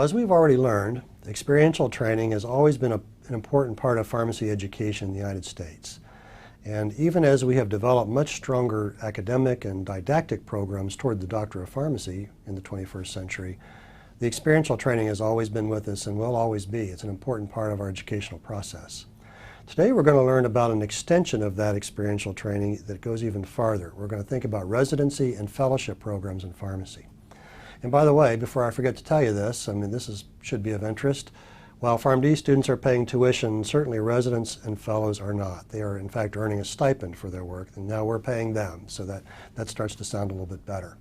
Well, as we've already learned, experiential training has always been an important part of pharmacy education in the United States. And even as we have developed much stronger academic and didactic programs toward the Doctor of Pharmacy in the 21st century, the experiential training has always been with us and will always be. It's an important part of our educational process. Today we're going to learn about an extension of that experiential training that goes even farther. We're going to think about residency and fellowship programs in pharmacy. And by the way, before I forget to tell you this, should be of interest. While PharmD students are paying tuition, certainly residents and fellows are not. They are in fact earning a stipend for their work, and now we're paying them, so that starts to sound a little bit better.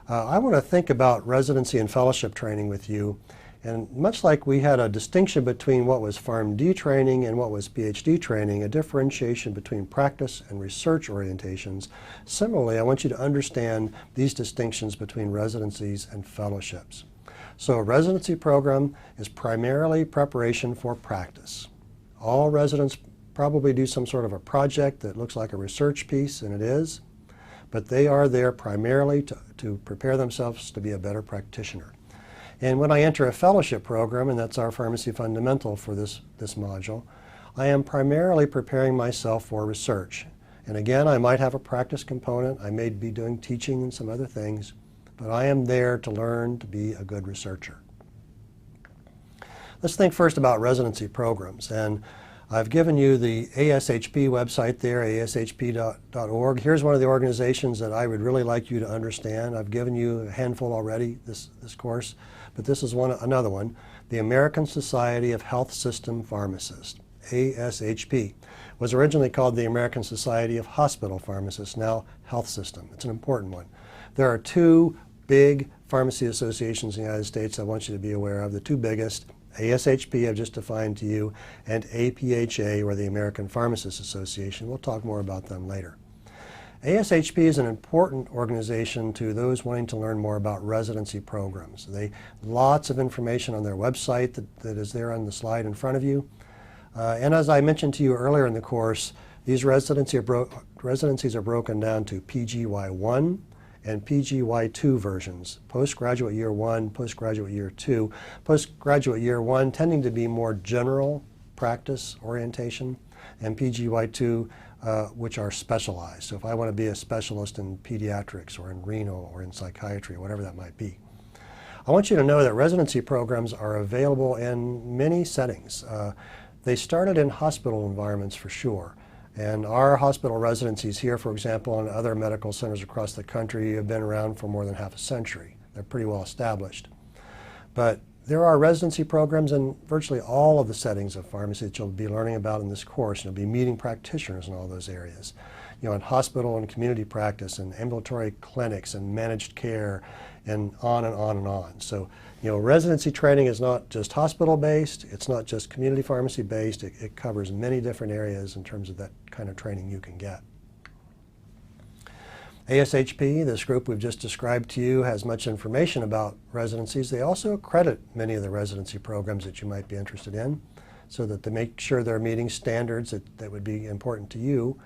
I want to think about residency and fellowship training with you, and much like we had a distinction between what was PharmD training and what was PhD training, a differentiation between practice and research orientations, similarly I want you to understand these distinctions between residencies and fellowships. So a residency program is primarily preparation for practice. All residents probably do some sort of a project that looks like a research piece, and it is, but they are there primarily to prepare themselves to be a better practitioner. And when I enter a fellowship program, and that's our pharmacy fundamental for this module, I am primarily preparing myself for research. And again, I might have a practice component, I may be doing teaching and some other things, but I am there to learn to be a good researcher. Let's think first about residency programs. And I've given you the ASHP website there, ashp.org. Here's one of the organizations that I would really like you to understand. I've given you a handful already this course, but this is another one. The American Society of Health System Pharmacists, ASHP. Was originally called the American Society of Hospital Pharmacists, now Health System. It's an important one. There are two big pharmacy associations in the United States I want you to be aware of, the two biggest. ASHP I've just defined to you, and APHA, or the American Pharmacists Association. We'll talk more about them later. ASHP is an important organization to those wanting to learn more about residency programs. Lots of information on their website that is there on the slide in front of you. And as I mentioned to you earlier in the course, these residencies are broken down to PGY1 and PGY2 versions, postgraduate year 1, postgraduate year 2. Postgraduate year 1 tending to be more general practice orientation, and PGY2 which are specialized. So if I want to be a specialist in pediatrics or in renal or in psychiatry, whatever that might be. I want you to know that residency programs are available in many settings. They started in hospital environments for sure. And our hospital residencies here, for example, and other medical centers across the country have been around for more than half a century. They're pretty well established. But there are residency programs in virtually all of the settings of pharmacy that you'll be learning about in this course. You'll be meeting practitioners in all those areas. You know, in hospital and community practice and ambulatory clinics and managed care and on and on and on. So, you know, residency training is not just hospital-based, it's not just community pharmacy-based, it covers many different areas in terms of that kind of training you can get. ASHP, this group we've just described to you, has much information about residencies. They also accredit many of the residency programs that you might be interested in, so that they make sure they're meeting standards that would be important to you.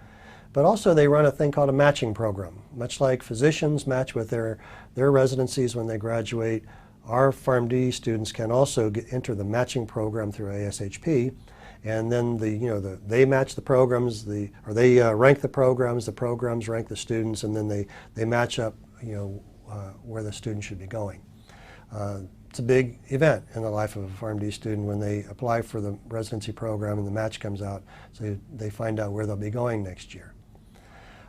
But also they run a thing called a matching program. Much like physicians match with their residencies when they graduate, our PharmD students can also enter the matching program through ASHP, and then they match the programs, they rank the programs rank the students, and then they match up where the student should be going. It's a big event in the life of a PharmD student when they apply for the residency program and the match comes out, so they find out where they'll be going next year.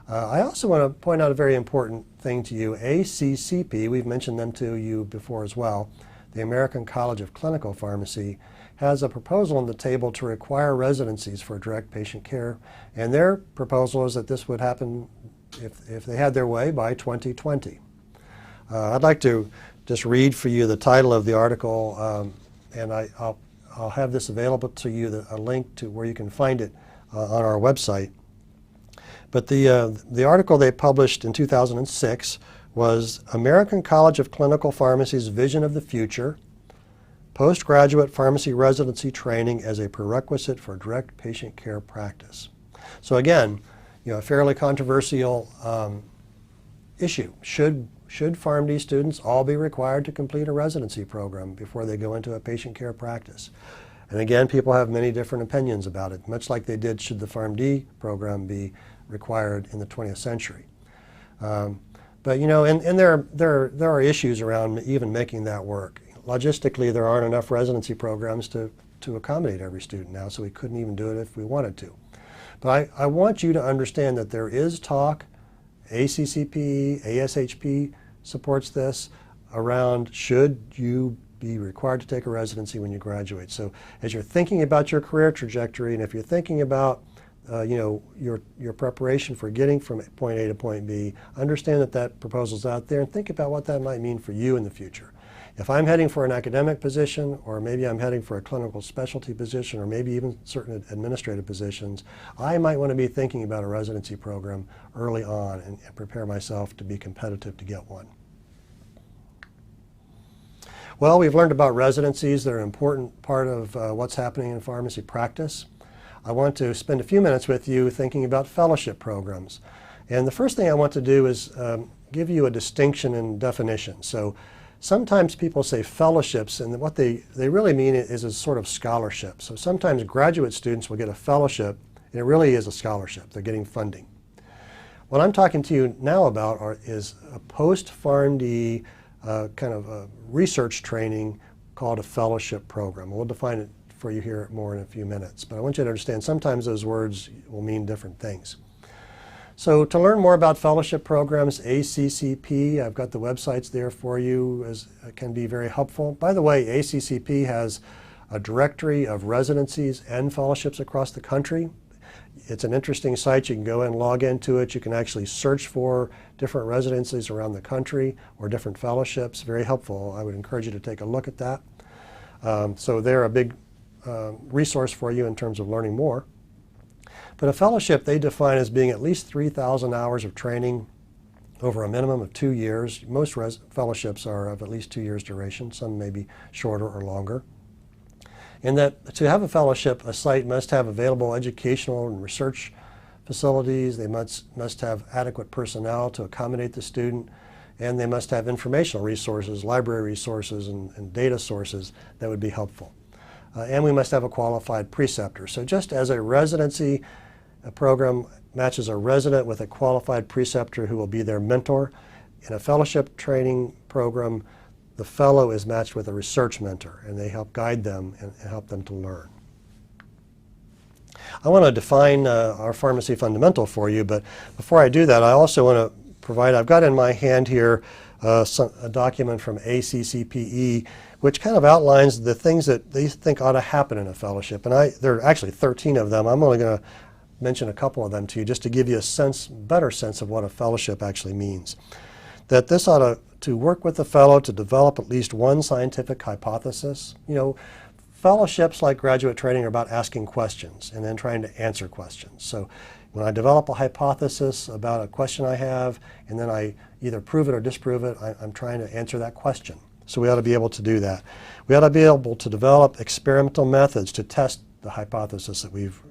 I also want to point out a very important thing to you. ACCP, we've mentioned them to you before as well, the American College of Clinical Pharmacy, has a proposal on the table to require residencies for direct patient care, and their proposal is that this would happen, if they had their way, by 2020. I'd like to just read for you the title of the article, and I'll have this available to you, a link to where you can find it on our website. But the article they published in 2006 was American College of Clinical Pharmacy's Vision of the Future, Postgraduate Pharmacy Residency Training as a Prerequisite for Direct Patient Care Practice. So again, a fairly controversial issue. Should should PharmD students all be required to complete a residency program before they go into a patient care practice? And again, people have many different opinions about it, much like they did should the PharmD program be required in the 20th century. But you know, and there are issues around even making that work. Logistically, there aren't enough residency programs to accommodate every student now, so we couldn't even do it if we wanted to. But I want you to understand that there is talk, ACCP, ASHP supports this, around should you be required to take a residency when you graduate. So as you're thinking about your career trajectory, and if you're thinking about you know, your preparation for getting from point A to point B, understand that that proposal's out there and think about what that might mean for you in the future. If I'm heading for an academic position, or maybe I'm heading for a clinical specialty position, or maybe even certain administrative positions, I might want to be thinking about a residency program early on and prepare myself to be competitive to get one. Well, we've learned about residencies. They're an important part of what's happening in pharmacy practice. I want to spend a few minutes with you thinking about fellowship programs. And the first thing I want to do is give you a distinction in definition. So sometimes people say fellowships, and what they really mean is a sort of scholarship. So sometimes graduate students will get a fellowship, and it really is a scholarship. They're getting funding. What I'm talking to you now about is a post-PharmD kind of a research training called a fellowship program. We'll define it for you here more in a few minutes. But I want you to understand sometimes those words will mean different things. So to learn more about fellowship programs, ACCP, I've got the websites there for you, as can be very helpful. By the way, ACCP has a directory of residencies and fellowships across the country. It's an interesting site. You can go and log into it. You can actually search for different residencies around the country or different fellowships. Very helpful. I would encourage you to take a look at that. So they're a big resource for you in terms of learning more. But a fellowship they define as being at least 3,000 hours of training over a minimum of 2 years. Most fellowships are of at least 2 years duration. Some may be shorter or longer. And that to have a fellowship, a site must have available educational and research facilities. They must have adequate personnel to accommodate the student. And they must have informational resources, library resources, and data sources that would be helpful. And we must have a qualified preceptor. So just as a residency program matches a resident with a qualified preceptor who will be their mentor, in a fellowship training program, the fellow is matched with a research mentor, and they help guide them and help them to learn. I want to define our pharmacy fundamental for you, but before I do that, I also want to provide, I've got in my hand here a document from ACCPE, which kind of outlines the things that they think ought to happen in a fellowship. And there are actually 13 of them. I'm only going to mention a couple of them to you just to give you a better sense of what a fellowship actually means. That this ought to work with the fellow to develop at least one scientific hypothesis. You know, fellowships like graduate training are about asking questions and then trying to answer questions. So when I develop a hypothesis about a question I have, and then I either prove it or disprove it, I'm trying to answer that question. So we ought to be able to do that. We ought to be able to develop experimental methods to test the hypothesis that we've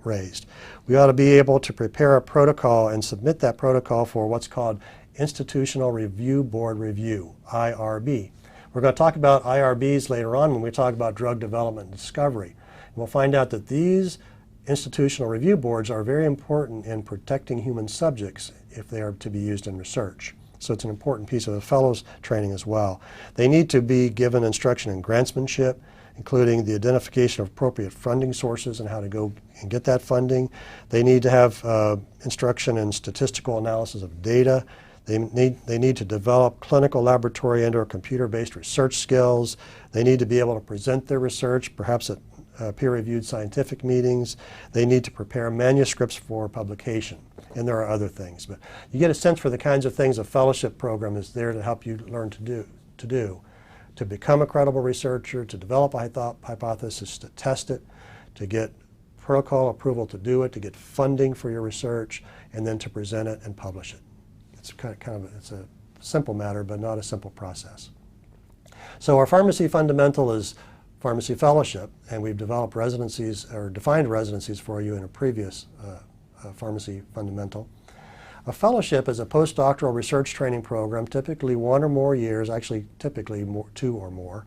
raised. We ought to be able to prepare a protocol and submit that protocol for what's called Institutional Review Board Review, IRB. We're going to talk about IRBs later on when we talk about drug development and discovery. And we'll find out that these institutional review boards are very important in protecting human subjects if they are to be used in research. So it's an important piece of the fellows training as well. They need to be given instruction in grantsmanship, including the identification of appropriate funding sources and how to go and get that funding. They need to have instruction in statistical analysis of data. They need to develop clinical laboratory and/or computer-based research skills. They need to be able to present their research, perhaps at peer-reviewed scientific meetings. They need to prepare manuscripts for publication. And there are other things. But you get a sense for the kinds of things a fellowship program is there to help you learn to do. To become a credible researcher, to develop a hypothesis, to test it, to get protocol approval to do it, to get funding for your research, and then to present it and publish it. It's it's a simple matter, but not a simple process. So our pharmacy fundamental is pharmacy fellowship, and we've developed residencies or defined residencies for you in a previous pharmacy fundamental. A fellowship is a postdoctoral research training program, typically 1 or more years, actually typically 2 or more,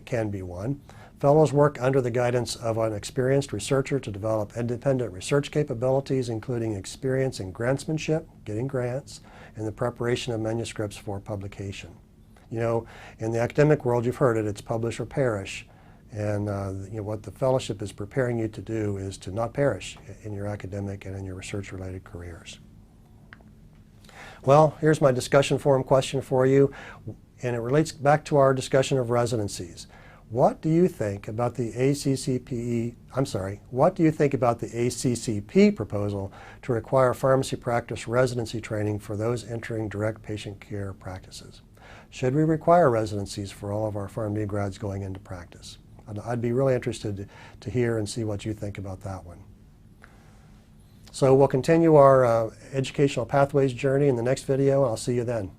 can be 1. Fellows work under the guidance of an experienced researcher to develop independent research capabilities, including experience in grantsmanship, getting grants, and the preparation of manuscripts for publication. You know, in the academic world, you've heard it, it's publish or perish. And you know, what the fellowship is preparing you to do is to not perish in your academic and in your research-related careers. Well, here's my discussion forum question for you, and it relates back to our discussion of residencies. What do you think about the what do you think about the ACCP proposal to require pharmacy practice residency training for those entering direct patient care practices? Should we require residencies for all of our PharmD grads going into practice? I'd be really interested to hear and see what you think about that one. So we'll continue our educational pathways journey in the next video, and I'll see you then.